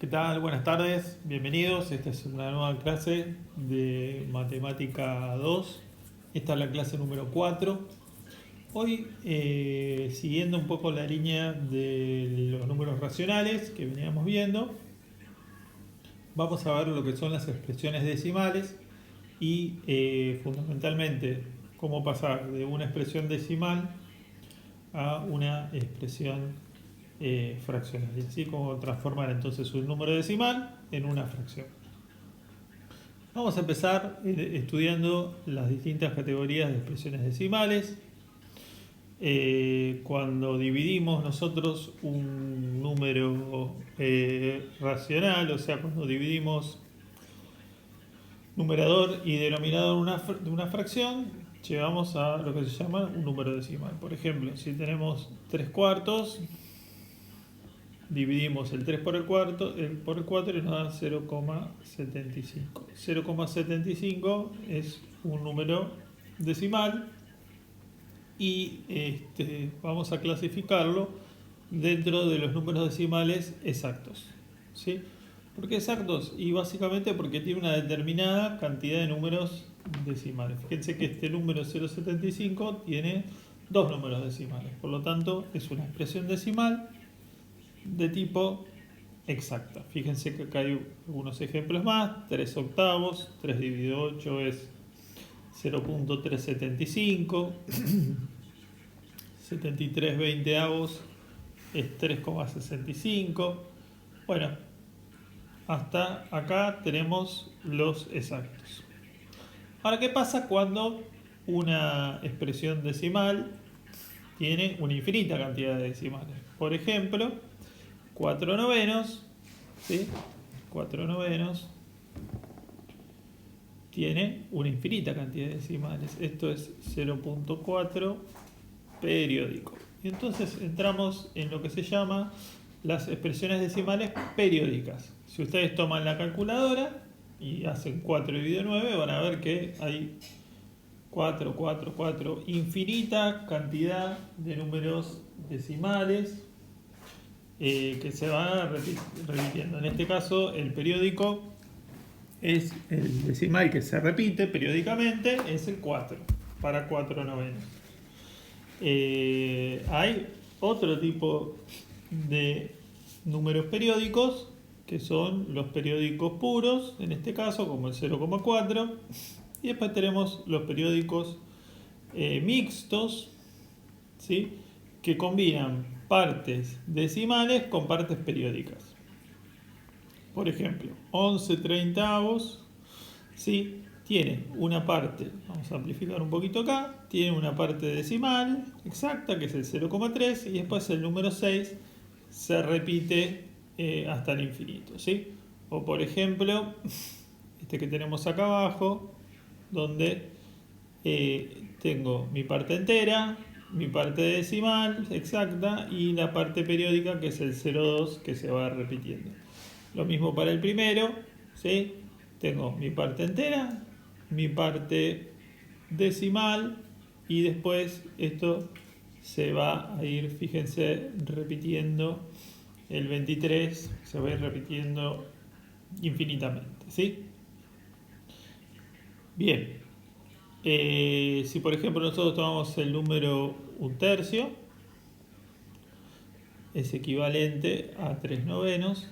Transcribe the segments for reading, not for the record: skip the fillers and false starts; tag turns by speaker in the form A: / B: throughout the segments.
A: ¿Qué tal? Buenas tardes, bienvenidos. Esta es una nueva clase de Matemática 2. Esta es la clase número 4. Hoy, siguiendo un poco la línea de los números racionales que veníamos viendo, vamos a ver lo que son las expresiones decimales y fundamentalmente cómo pasar de una expresión decimal a una expresión fraccional, y así como transformar entonces un número decimal en una fracción. Vamos a empezar estudiando las distintas categorías de expresiones decimales. Cuando dividimos nosotros un número racional, o sea, cuando dividimos numerador y denominador de una fracción, llegamos a lo que se llama un número decimal. Por ejemplo, si tenemos 3 cuartos, dividimos el 3 por el 4 y nos da 0,75. 0,75 es un número decimal y vamos a clasificarlo dentro de los números decimales exactos. ¿Sí? ¿Por qué exactos? Y básicamente porque tiene una determinada cantidad de números decimales. Fíjense que este número 0,75 tiene dos números decimales, por lo tanto es una expresión decimal de tipo exacta. Fíjense que acá hay algunos ejemplos más. 3 octavos, 3 dividido 8 es 0,375. 73 veinteavos es 3,65. Bueno, hasta acá tenemos los exactos. Ahora, ¿qué pasa cuando una expresión decimal tiene una infinita cantidad de decimales? Por ejemplo, 4 novenos, ¿sí? 4 novenos tiene una infinita cantidad de decimales. Esto es 0,4 periódico. Y entonces entramos en lo que se llama las expresiones decimales periódicas. Si ustedes toman la calculadora y hacen 4 dividido 9, van a ver que hay 4, 4, 4, infinita cantidad de números decimales que se van repitiendo. En este caso, el periódico es el decimal que se repite periódicamente, es el 4, para 4 novenos. Hay otro tipo de números periódicos, que son los periódicos puros, en este caso, como el 0,4, y después tenemos los periódicos mixtos, ¿sí? Que combinan partes decimales con partes periódicas. Por ejemplo, 11 treintavos, ¿sí? Tiene una parte, vamos a amplificar un poquito acá, tiene una parte decimal exacta, que es el 0,3, y después el número 6 se repite hasta el infinito, ¿sí? O por ejemplo, este que tenemos acá abajo, donde tengo mi parte entera, mi parte decimal exacta y la parte periódica, que es el 0,2, que se va repitiendo. Lo mismo para el primero, ¿sí? Tengo mi parte entera, mi parte decimal y después esto se va a ir, fíjense, repitiendo. El 23 se va a ir repitiendo infinitamente, ¿sí? Bien. Si por ejemplo nosotros tomamos el número 1/3, es equivalente a 3 novenos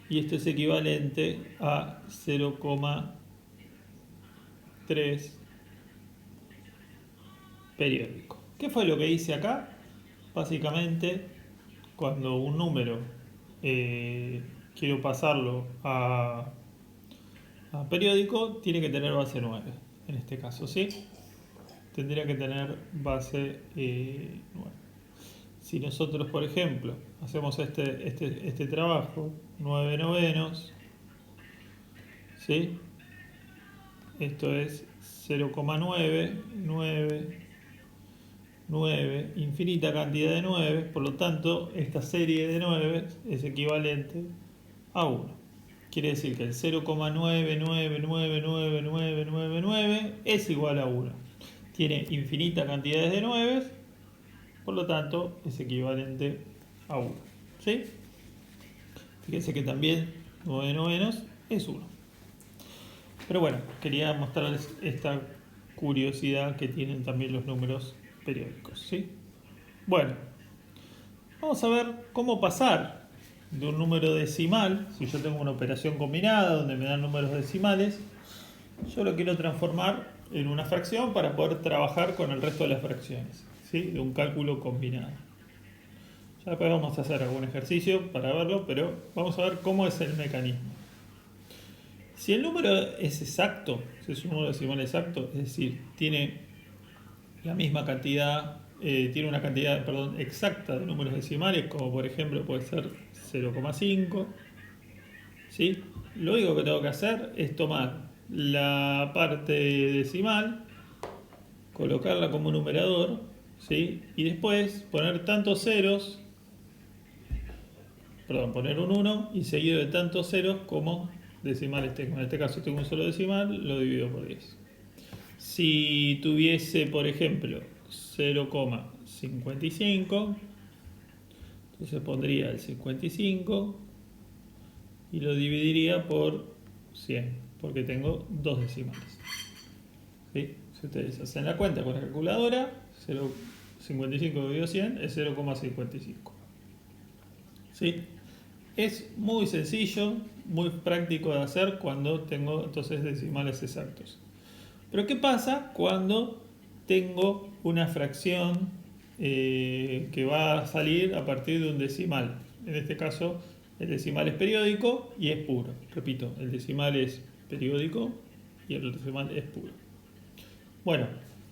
A: y esto es equivalente a 0,3 periódico. ¿Qué fue lo que hice acá? Básicamente, cuando un número quiero pasarlo a periódico, tiene que tener base 9, en este caso, ¿sí? Tendría que tener base 9. Si nosotros, por ejemplo, hacemos este trabajo, 9 novenos, ¿sí? Esto es 0,9, 9, 9, infinita cantidad de 9, por lo tanto, esta serie de 9 es equivalente a 1. Quiere decir que el 0,9999999 es igual a 1. Tiene infinitas cantidades de 9, por lo tanto es equivalente a 1. ¿Sí? Fíjense que también 9 novenos es 1. Pero bueno, quería mostrarles esta curiosidad que tienen también los números periódicos, ¿sí? Bueno, vamos a ver cómo pasar de un número decimal. Si yo tengo una operación combinada donde me dan números decimales, yo lo quiero transformar en una fracción para poder trabajar con el resto de las fracciones, ¿sí? De un cálculo combinado. Ya después vamos a hacer algún ejercicio para verlo, pero vamos a ver cómo es el mecanismo. Si el número es exacto, si es un número decimal exacto, es decir, tiene la misma cantidad, tiene una cantidad, perdón, exacta de números decimales, como por ejemplo puede ser 0,5, ¿sí? Lo único que tengo que hacer es tomar la parte decimal, colocarla como numerador, ¿sí? Y después poner tantos ceros, perdón, poner un 1 y seguido de tantos ceros como decimales tengo. En este caso tengo un solo decimal, lo divido por 10. Si tuviese, por ejemplo, 0,55, entonces pondría el 55 y lo dividiría por 100, porque tengo dos decimales. ¿Sí? Si ustedes hacen la cuenta con la calculadora, 0,55 dividido 100 es 0,55. ¿Sí? Es muy sencillo, muy práctico de hacer cuando tengo entonces decimales exactos. Pero ¿qué pasa cuando tengo una fracción que va a salir a partir de un decimal? En este caso, el decimal es periódico y es puro. Repito, el decimal es periódico y el decimal es puro. Bueno,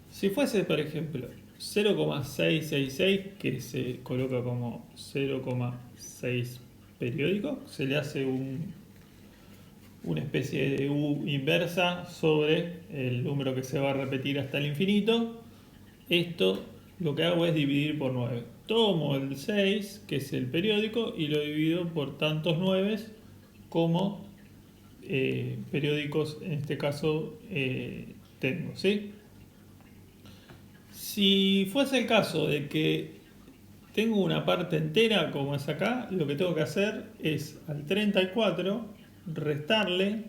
A: si fuese, por ejemplo, 0,666, que se coloca como 0,6 periódico, se le hace una especie de U inversa sobre el número que se va a repetir hasta el infinito. Esto lo que hago es dividir por 9. Tomo el 6, que es el periódico, y lo divido por tantos 9 como periódicos, en este caso, tengo, ¿sí? Si fuese el caso de que tengo una parte entera como es acá, lo que tengo que hacer es al 34 restarle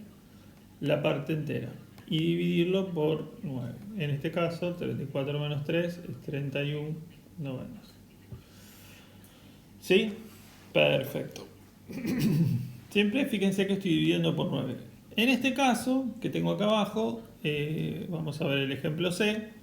A: la parte entera y dividirlo por 9. En este caso, 34 menos 3 es 31 novenos. ¿Sí? Perfecto. Siempre fíjense que estoy dividiendo por 9. En este caso, que tengo acá abajo, vamos a ver el ejemplo C.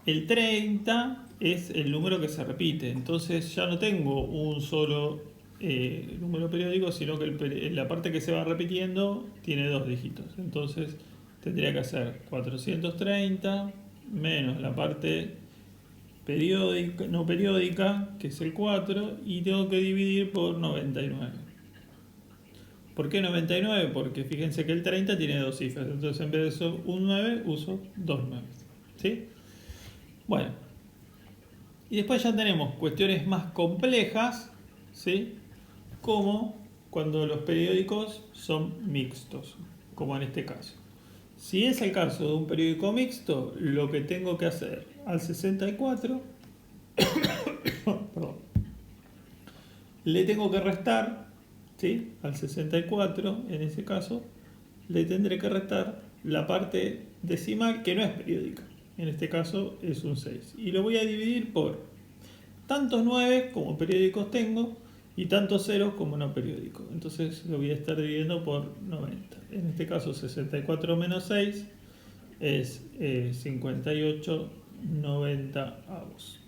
A: El 30 es el número que se repite, entonces ya no tengo un solo número periódico, sino que la parte que se va repitiendo tiene dos dígitos. Entonces tendría que hacer 430 menos la parte periódica, no periódica, que es el 4, y tengo que dividir por 99. ¿Por qué 99? Porque fíjense que el 30 tiene dos cifras, entonces en vez de eso un 9 uso dos 9. ¿Sí? Bueno, y después ya tenemos cuestiones más complejas, ¿sí? Como cuando los periódicos son mixtos, como en este caso. Si es el caso de un periódico mixto, lo que tengo que hacer al 64, perdón, le tengo que restar, ¿sí? Al 64, en ese caso, le tendré que restar la parte decimal que no es periódica. En este caso es un 6. Y lo voy a dividir por tantos 9 como periódicos tengo y tantos ceros como no periódicos. Entonces lo voy a estar dividiendo por 90. En este caso 64 menos 6 es 58 90 avos.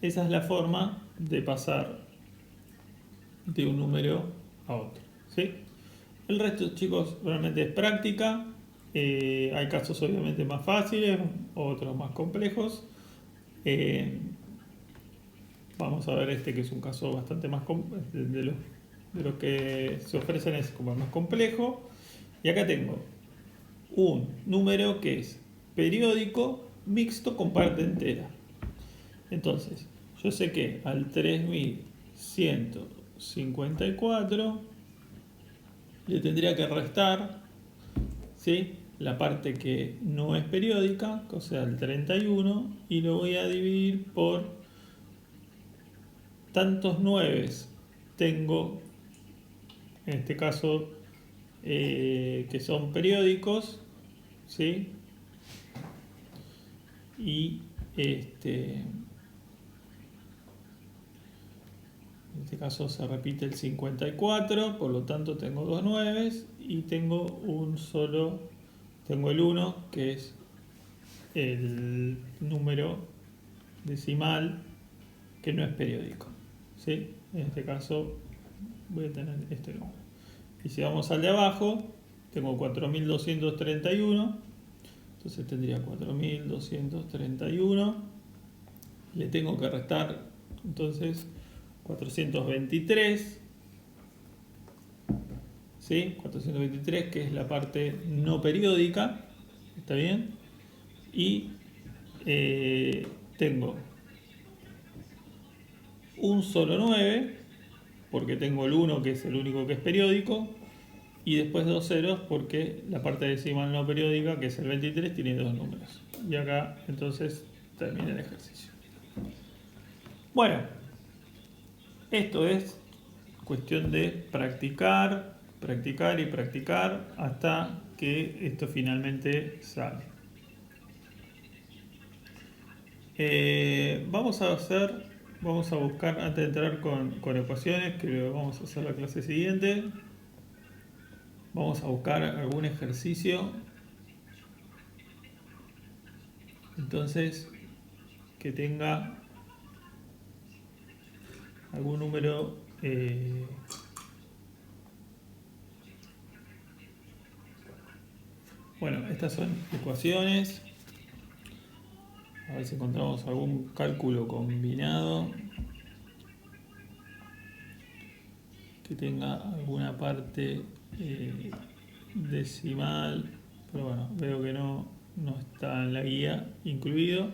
A: Esa es la forma de pasar de un número a otro, ¿sí? El resto, chicos, realmente es práctica. Hay casos obviamente más fáciles, otros más complejos. Vamos a ver este que es un caso bastante más de los que se ofrecen, es como el más complejo. Y acá tengo un número que es periódico mixto con parte entera. Entonces, yo sé que al 3154 le tendría que restar, ¿sí?, la parte que no es periódica, o sea, el 31, y lo voy a dividir por tantos 9 tengo, en este caso, que son periódicos, ¿sí? Y en este caso se repite el 54, por lo tanto tengo dos 9 y tengo tengo el 1, que es el número decimal que no es periódico, ¿sí? En este caso voy a tener este número. Y si vamos al de abajo, tengo 4231, entonces tendría 4231, le tengo que restar entonces 423, ¿sí? 423, que es la parte no periódica, ¿está bien? Y tengo un solo 9, porque tengo el 1, que es el único que es periódico, y después dos ceros, porque la parte decimal no periódica, que es el 23, tiene dos números. Y acá entonces termina el ejercicio. Bueno, esto es cuestión de practicar, practicar y practicar hasta que esto finalmente sale. Vamos a buscar, antes de entrar con ecuaciones, que lo vamos a hacer la clase siguiente, vamos a buscar algún ejercicio, entonces, que tenga algún número bueno, estas son ecuaciones. A ver si encontramos algún cálculo combinado que tenga alguna parte decimal, pero bueno, veo que no está en la guía incluido.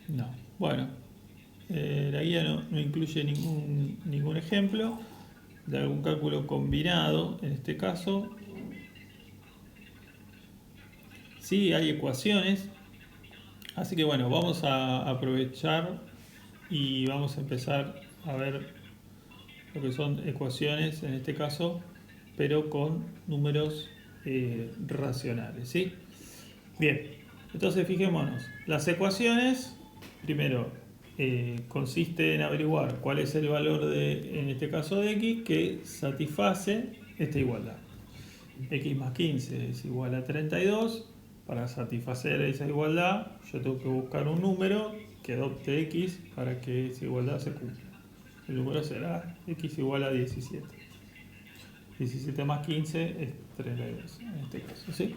A: No, bueno, la guía no incluye ningún ejemplo de algún cálculo combinado, en este caso. Sí, hay ecuaciones, así que bueno, vamos a aprovechar y vamos a empezar a ver lo que son ecuaciones, en este caso, pero con números racionales, ¿sí? Bien, entonces fijémonos, las ecuaciones, primero, consiste en averiguar cuál es el valor de, en este caso de x, que satisface esta igualdad. X más 15 es igual a 32. Para satisfacer esa igualdad, yo tengo que buscar un número que adopte x para que esa igualdad se cumpla. El número será x igual a 17. 17 más 15 es 32, en este caso, ¿sí?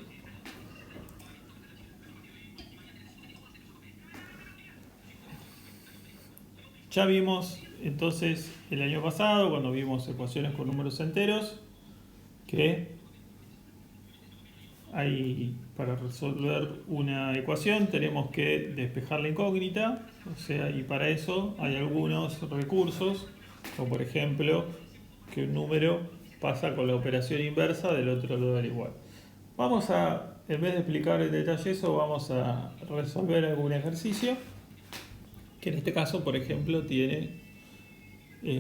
A: Ya vimos entonces el año pasado, cuando vimos ecuaciones con números enteros, que para resolver una ecuación tenemos que despejar la incógnita, o sea, y para eso hay algunos recursos, como por ejemplo que un número pasa con la operación inversa del otro lado del igual. Vamos a, en vez de explicar en detalle eso, vamos a resolver algún ejercicio, que en este caso, por ejemplo, tiene,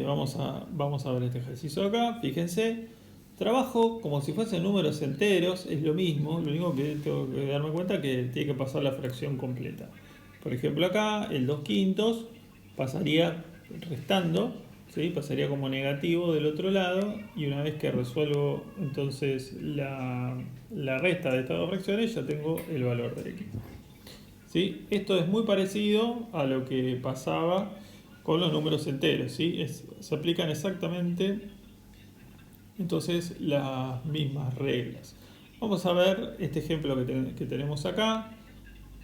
A: vamos a ver este ejercicio acá, fíjense. Trabajo como si fuesen números enteros, es lo mismo, lo único que tengo que darme cuenta que tiene que pasar la fracción completa. Por ejemplo acá, el 2/5 pasaría restando, ¿sí? Pasaría como negativo del otro lado, y una vez que resuelvo entonces la resta de estas dos fracciones, ya tengo el valor de x. ¿Sí? Esto es muy parecido a lo que pasaba con los números enteros, ¿sí? Se aplican exactamente entonces las mismas reglas. Vamos a ver este ejemplo que tenemos acá.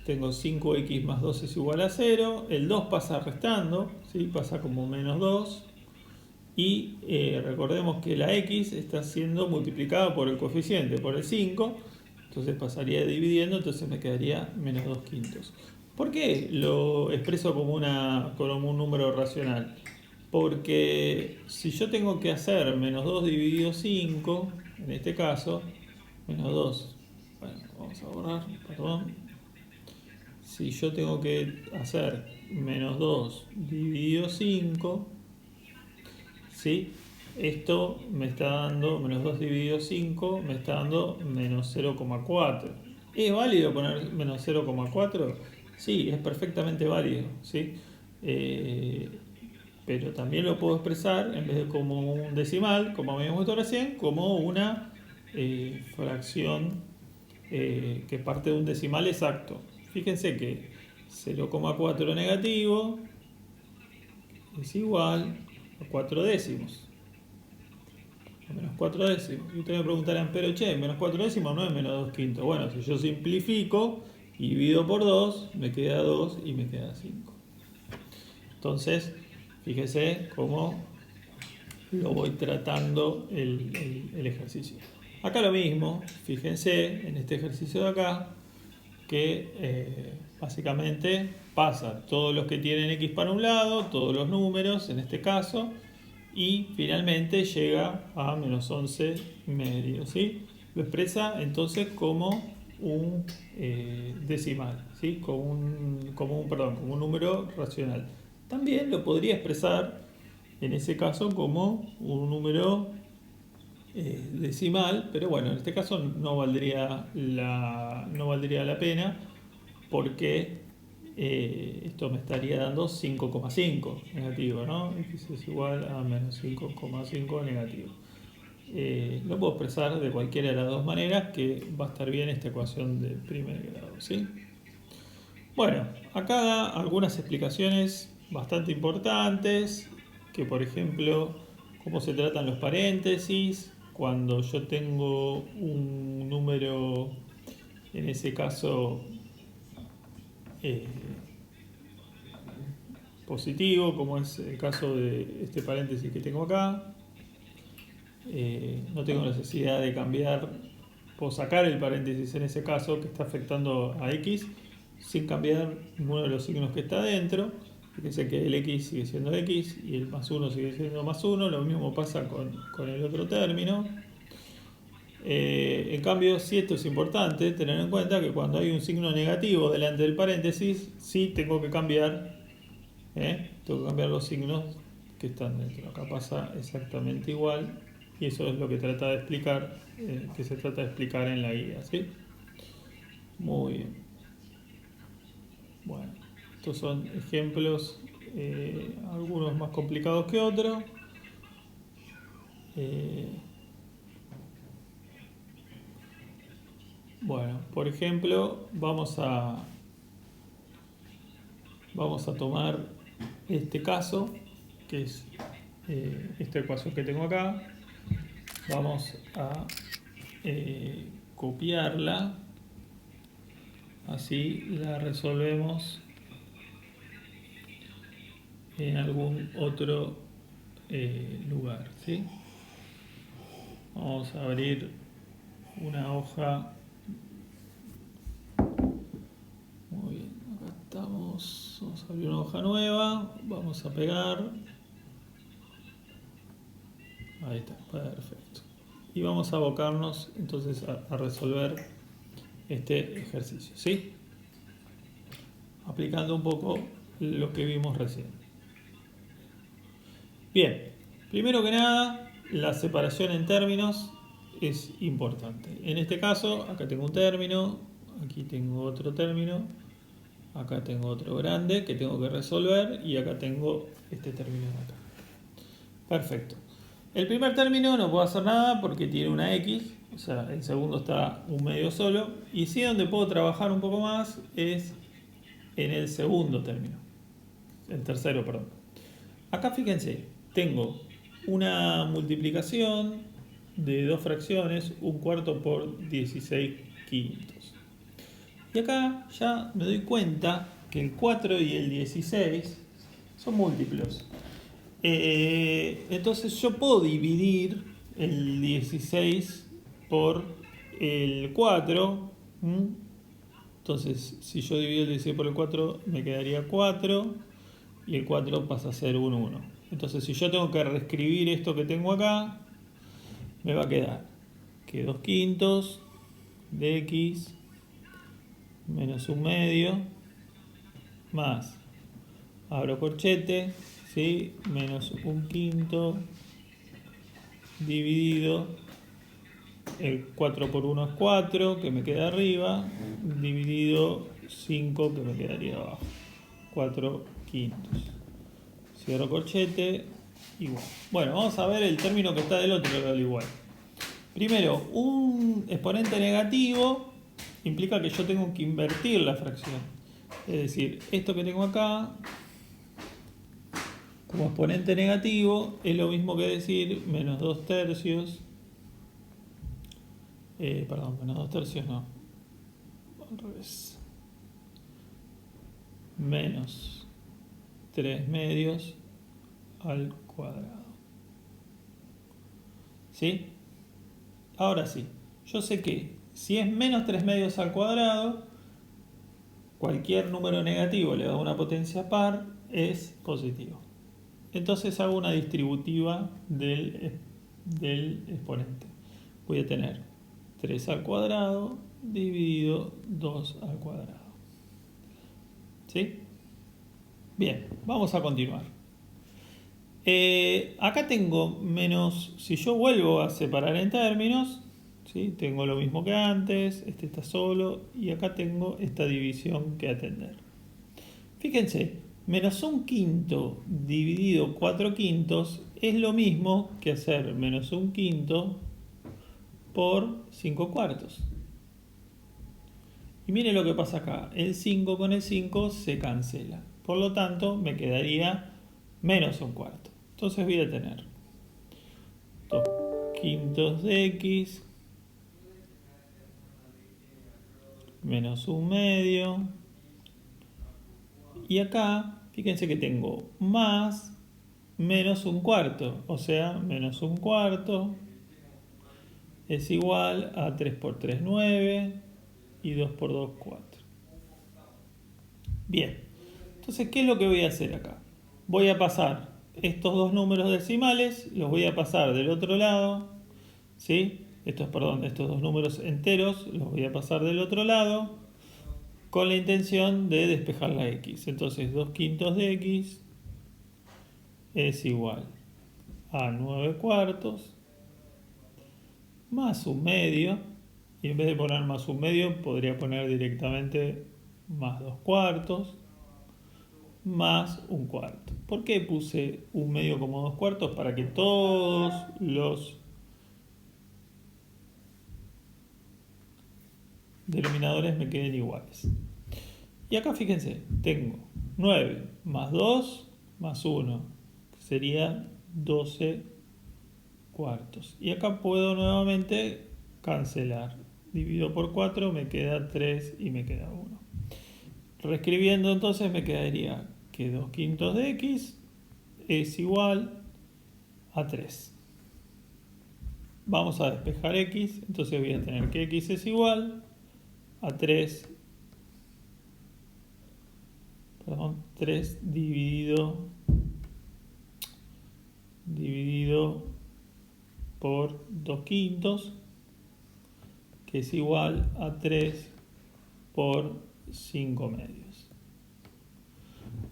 A: Tengo 5x más 2 es igual a 0. El 2 pasa restando, ¿sí? Pasa como menos 2. Y recordemos que la x está siendo multiplicada por el coeficiente, por el 5. Entonces pasaría dividiendo, entonces me quedaría menos 2/5. ¿Por qué lo expreso como un número racional? Porque si yo tengo que hacer menos 2 dividido 5, en este caso, menos 2 Bueno, vamos a borrar, perdón. Si yo tengo que hacer menos 2 dividido 5, ¿sí? Esto me está dando, menos 2 dividido 5, me está dando menos 0,4. ¿Es válido poner menos 0,4? Sí, es perfectamente válido, ¿sí? Eh, pero también lo puedo expresar, en vez de como un decimal, como habíamos visto recién, como una fracción que parte de un decimal exacto. Fíjense que 0,4 negativo es igual a 4 décimos. A menos 4 décimos. Y ustedes me preguntarán, pero che, menos 4 décimos no es menos 2 quintos. Bueno, si yo simplifico y divido por 2, me queda 2 y me queda 5. Entonces, fíjese cómo lo voy tratando el ejercicio. Acá lo mismo, fíjense en este ejercicio de acá, que básicamente pasa todos los que tienen x para un lado, todos los números en este caso, y finalmente llega a menos 11 medio, ¿sí? Lo expresa entonces como un decimal, ¿sí? Como un número racional. También lo podría expresar en ese caso como un número decimal, pero bueno, en este caso no valdría la pena porque esto me estaría dando 5,5 negativo, ¿no? X es igual a menos 5,5 negativo. Lo puedo expresar de cualquiera de las dos maneras, que va a estar bien esta ecuación de primer grado, ¿sí? Bueno, acá da algunas explicaciones bastante importantes, que por ejemplo, cómo se tratan los paréntesis, cuando yo tengo un número, en ese caso, eh, positivo, como es el caso de este paréntesis que tengo acá. No tengo necesidad de cambiar, puedo sacar el paréntesis en ese caso que está afectando a x sin cambiar ninguno de los signos que está dentro. Fíjense que el x sigue siendo x y el más 1 sigue siendo más 1. Lo mismo pasa con el otro término. En cambio, sí, esto es importante tener en cuenta que cuando hay un signo negativo delante del paréntesis, sí tengo que cambiar los signos que están dentro. Acá pasa exactamente igual y eso es lo que trata de explicar, que se trata de explicar en la guía, ¿sí? Muy bien. Bueno, estos son ejemplos, algunos más complicados que otros. Bueno, por ejemplo, vamos a tomar este caso, que es esta ecuación que tengo acá. Vamos a copiarla, así la resolvemos en algún otro lugar, ¿sí? Vamos a abrir una hoja. Muy bien, acá estamos. Vamos a abrir una hoja nueva. Vamos a pegar. Ahí está, perfecto. Y vamos a abocarnos entonces a resolver este ejercicio, ¿sí? Aplicando un poco lo que vimos recién. Bien, primero que nada, la separación en términos es importante. En este caso, acá tengo un término, aquí tengo otro término, acá tengo otro grande que tengo que resolver y acá tengo este término de acá. Perfecto. El primer término no puedo hacer nada porque tiene una x, o sea, el segundo está un medio solo, y sí donde puedo trabajar un poco más es en el segundo término, el tercero, perdón. Acá fíjense, tengo una multiplicación de dos fracciones, un cuarto por 16 quintos. Y acá ya me doy cuenta que el 4 y el 16 son múltiplos. Entonces yo puedo dividir el 16 por el 4. Entonces si yo divido el 16 por el 4 me quedaría 4 y el 4 pasa a ser 1, 1. Entonces si yo tengo que reescribir esto que tengo acá, me va a quedar que 2 quintos de x menos 1/2 más, abro corchete, ¿sí? Menos 1/5 dividido, el 4 por 1 es 4, que me queda arriba, dividido 5, que me quedaría abajo. 4/5. Cierro corchete, igual. Bueno, vamos a ver el término que está del otro lado del igual. Primero, un exponente negativo implica que yo tengo que invertir la fracción. Es decir, esto que tengo acá como exponente negativo es lo mismo que decir menos 2/3. Menos 2/3 no. Al revés. Menos 3/2 al cuadrado. ¿Sí? Ahora sí, yo sé que si es menos 3/2 al cuadrado, cualquier número negativo le da una potencia par, es positivo. Entonces hago una distributiva del exponente. Voy a tener 3 al cuadrado dividido 2 al cuadrado. ¿Sí? Bien, vamos a continuar. Acá tengo menos, si yo vuelvo a separar en términos, ¿sí? Tengo lo mismo que antes, este está solo, y acá tengo esta división que atender. Fíjense, menos 1/5 dividido 4/5 es lo mismo que hacer menos 1/5 por 5/4. Y miren lo que pasa acá, el 5 con el 5 se cancela, por lo tanto me quedaría menos 1/4. Entonces voy a tener 2/5 de x menos 1/2. Y acá, fíjense que tengo más menos 1/4. O sea, menos 1/4 es igual a 3 por 3, 9. Y 2 por 2, 4. Bien. Entonces, ¿qué es lo que voy a hacer acá? Voy a pasar estos dos números decimales, los voy a pasar del otro lado, ¿sí? Estos dos números enteros los voy a pasar del otro lado con la intención de despejar la x. Entonces 2/5 de x es igual a 9/4 más 1/2, y en vez de poner más 1/2 podría poner directamente más 2/4 más 1/4. ¿Por qué puse 1/2 como 2/4? Para que todos los denominadores me queden iguales. Y acá fíjense, tengo 9 más 2 más 1, que sería 12/4. Y acá puedo nuevamente cancelar. Divido por 4, me queda 3 y me queda 1. Reescribiendo entonces me quedaría que 2/5 de x es igual a 3. Vamos a despejar x, entonces voy a tener que x es igual a 3 dividido por 2/5, que es igual a 3 por 5/2.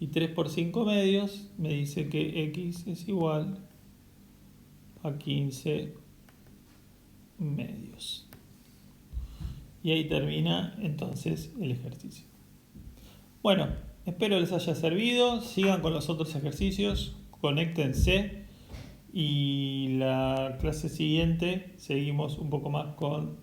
A: Y 3 por 5/2 me dice que x es igual a 15/2. Y ahí termina entonces el ejercicio. Bueno, espero les haya servido. Sigan con los otros ejercicios, conéctense. Y la clase siguiente seguimos un poco más con